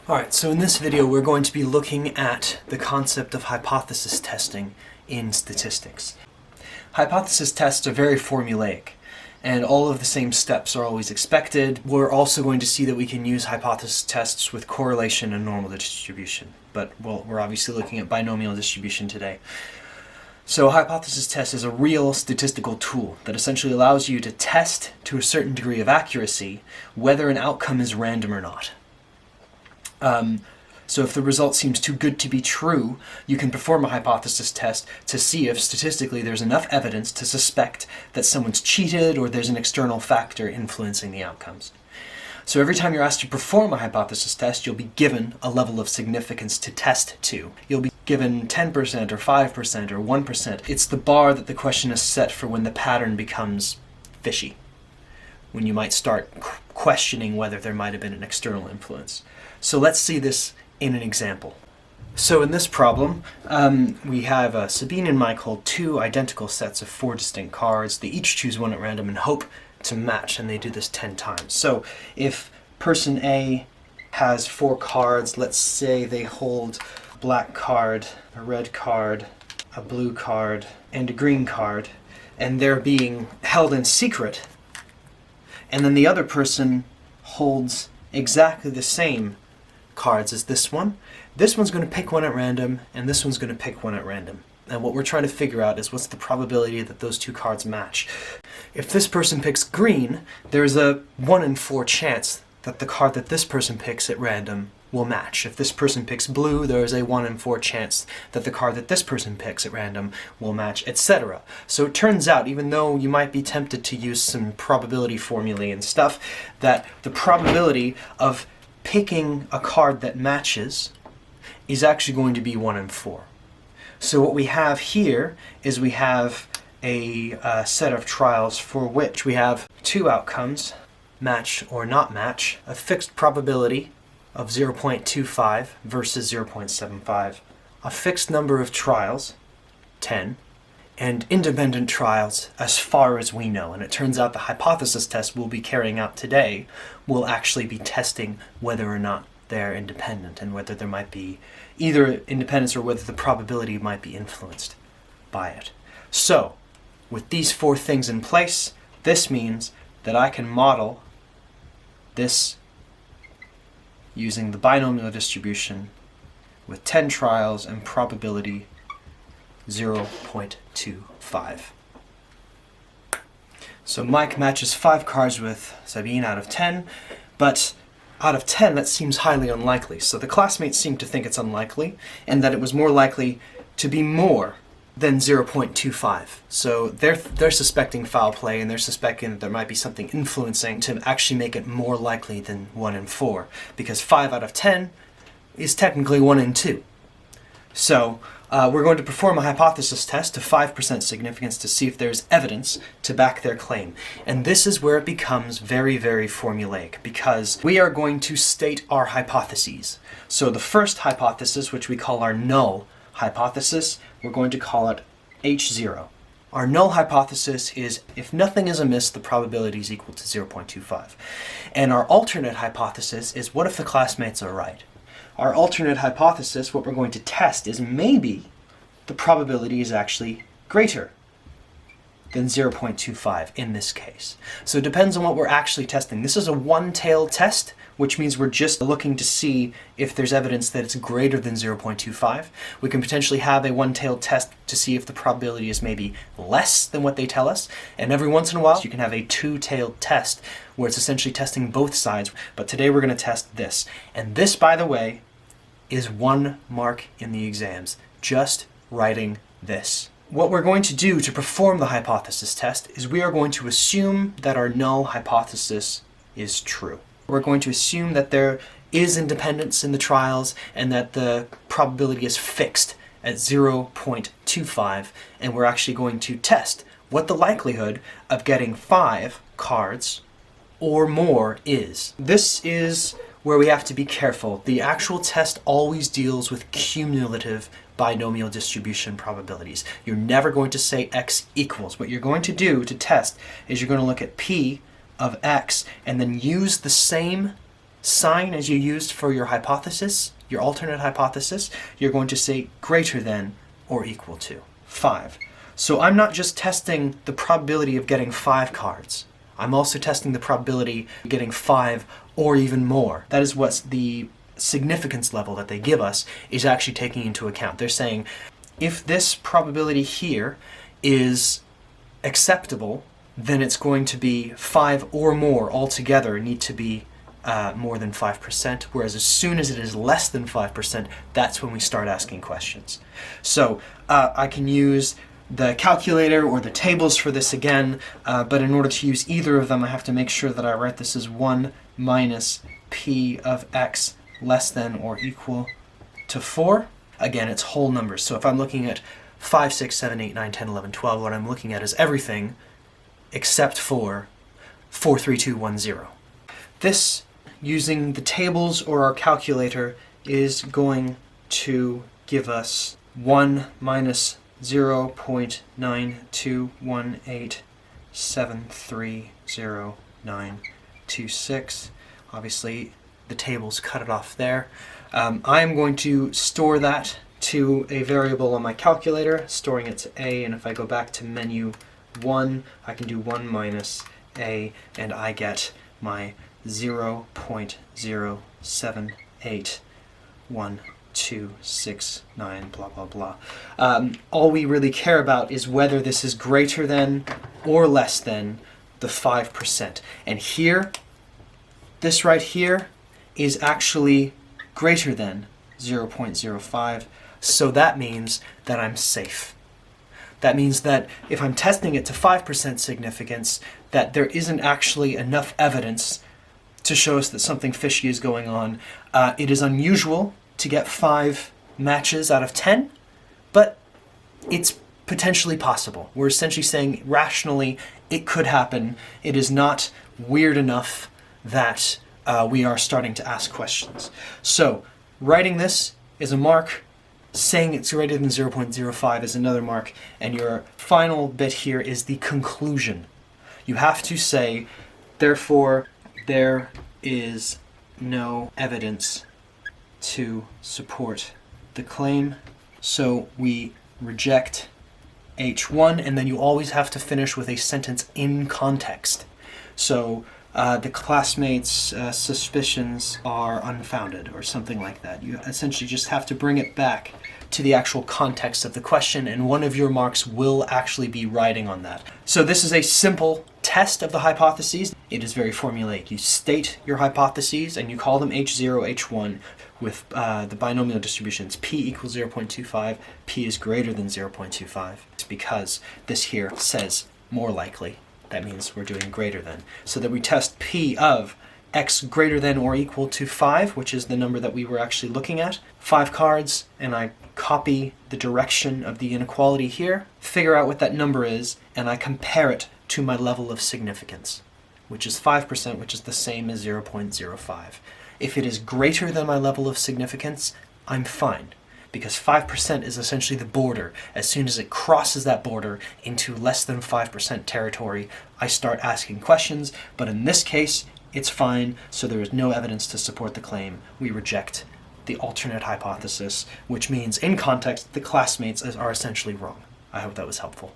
Alright, so in this video we're going to be looking at the concept of hypothesis testing in statistics. Hypothesis tests are very formulaic, and all of the same steps are always expected. We're also going to see that we can use hypothesis tests with correlation and normal distribution, but we're obviously looking at binomial distribution today. So a hypothesis test is a real statistical tool that essentially allows you to test to a certain degree of accuracy whether an outcome is random or not. So if the result seems too good to be true, you can perform a hypothesis test to see if statistically there's enough evidence to suspect that someone's cheated or there's an external factor influencing the outcomes. So every time you're asked to perform a hypothesis test, you'll be given a level of significance to test to. You'll be given 10% or 5% or 1%. It's the bar that the question is set for when the pattern becomes fishy, when you might start questioning whether there might have been an external influence. So let's see this in an example. So in this problem, we have Sabine and Mike hold two identical sets of 4 distinct cards. They each choose one at random and hope to match, and they do this 10 times. So if person A has 4 cards, let's say they hold a black card, a red card, a blue card, and a green card, and they're being held in secret, and then the other person holds exactly the same cards as this one's going to pick one at random, and this one's going to pick one at random. And what we're trying to figure out is what's the probability that those two cards match. If this person picks green, there's a 1 in 4 chance that the card that this person picks at random will match. If this person picks blue, there's a 1 in 4 chance that the card that this person picks at random will match, etc. So it turns out, even though you might be tempted to use some probability formulae and stuff, that the probability of picking a card that matches is actually going to be 1 in 4. So what we have here is we have a set of trials for which we have 2 outcomes, match or not match, a fixed probability of 0.25 versus 0.75, a fixed number of trials, 10, and independent trials as far as we know. And it turns out the hypothesis test we'll be carrying out today will actually be testing whether or not they're independent and whether there might be either independence or whether the probability might be influenced by it. So, with these 4 things in place, this means that I can model this using the binomial distribution with 10 trials and probability 0.25. So Mike matches 5 cards with Sabine out of 10, but out of 10 that seems highly unlikely. So the classmates seem to think it's unlikely, and that it was more likely to be more than 0.25. So they're suspecting foul play, and they're suspecting that there might be something influencing to actually make it more likely than 1 in 4, because 5 out of 10 is technically 1 in 2. So we're going to perform a hypothesis test to 5% significance to see if there's evidence to back their claim. And this is where it becomes very, very formulaic, because we are going to state our hypotheses. So the first hypothesis, which we call our null hypothesis, we're going to call it H0. Our null hypothesis is if nothing is amiss, the probability is equal to 0.25. And our alternate hypothesis is what if the classmates are right? Our alternate hypothesis, what we're going to test is maybe the probability is actually greater than 0.25 in this case. So it depends on what we're actually testing. This is a one-tailed test, which means we're just looking to see if there's evidence that it's greater than 0.25. We can potentially have a one-tailed test to see if the probability is maybe less than what they tell us. And every once in a while, you can have a two-tailed test where it's essentially testing both sides. But today we're going to test this. And this, by the way, is 1 mark in the exams. Just writing this. What we're going to do to perform the hypothesis test is we are going to assume that our null hypothesis is true. We're going to assume that there is independence in the trials and that the probability is fixed at 0.25, and we're actually going to test what the likelihood of getting 5 cards or more is. This is where we have to be careful. The actual test always deals with cumulative binomial distribution probabilities. You're never going to say x equals. What you're going to do to test is you're going to look at p of x and then use the same sign as you used for your hypothesis, your alternate hypothesis, you're going to say greater than or equal to 5. So I'm not just testing the probability of getting 5 cards. I'm also testing the probability of getting 5 or even more. That is what the significance level that they give us is actually taking into account. They're saying if this probability here is acceptable, then it's going to be 5 or more altogether need to be more than 5%, whereas as soon as it is less than 5%, that's when we start asking questions. So I can use the calculator or the tables for this again, but in order to use either of them, I have to make sure that I write this as 1 minus p of x less than or equal to 4. Again, it's whole numbers. So if I'm looking at 5, 6, 7, 8, 9, 10, 11, 12, what I'm looking at is everything except for 4, 3, 2, 1, 0. This, using the tables or our calculator, is going to give us 1 minus 0.9218730926. Obviously, the tables cut it off there. I'm going to store that to a variable on my calculator, storing it to a, and if I go back to menu 1, I can do 1 minus a, and I get my 0.07811269, blah, blah, blah. All we really care about is whether this is greater than or less than the 5%. And here, this right here, is actually greater than 0.05, so that means that I'm safe. That means that if I'm testing it to 5% significance, that there isn't actually enough evidence to show us that something fishy is going on. It is unusual to get 5 matches out of 10, but it's potentially possible. We're essentially saying rationally it could happen. It is not weird enough that we are starting to ask questions. So writing this is a mark, saying it's greater than 0.05 is another mark, and your final bit here is the conclusion. You have to say, therefore, there is no evidence to support the claim, so we reject H1, and then you always have to finish with a sentence in context. So the classmates' suspicions are unfounded, or something like that. You essentially just have to bring it back to the actual context of the question, and one of your marks will actually be riding on that. So this is a simple test of the hypotheses. It is very formulaic. You state your hypotheses, and you call them H0, H1, with the binomial distributions. P equals 0.25, P is greater than 0.25. It's because this here says more likely. That means we're doing greater than. So that we test P of x greater than or equal to 5, which is the number that we were actually looking at. 5 cards, and I copy the direction of the inequality here, figure out what that number is, and I compare it to my level of significance, which is 5%, which is the same as 0.05. If it is greater than my level of significance, I'm fine, because 5% is essentially the border. As soon as it crosses that border into less than 5% territory, I start asking questions, but in this case, it's fine, so there is no evidence to support the claim. We reject the alternate hypothesis, which means, in context, the classmates are essentially wrong. I hope that was helpful.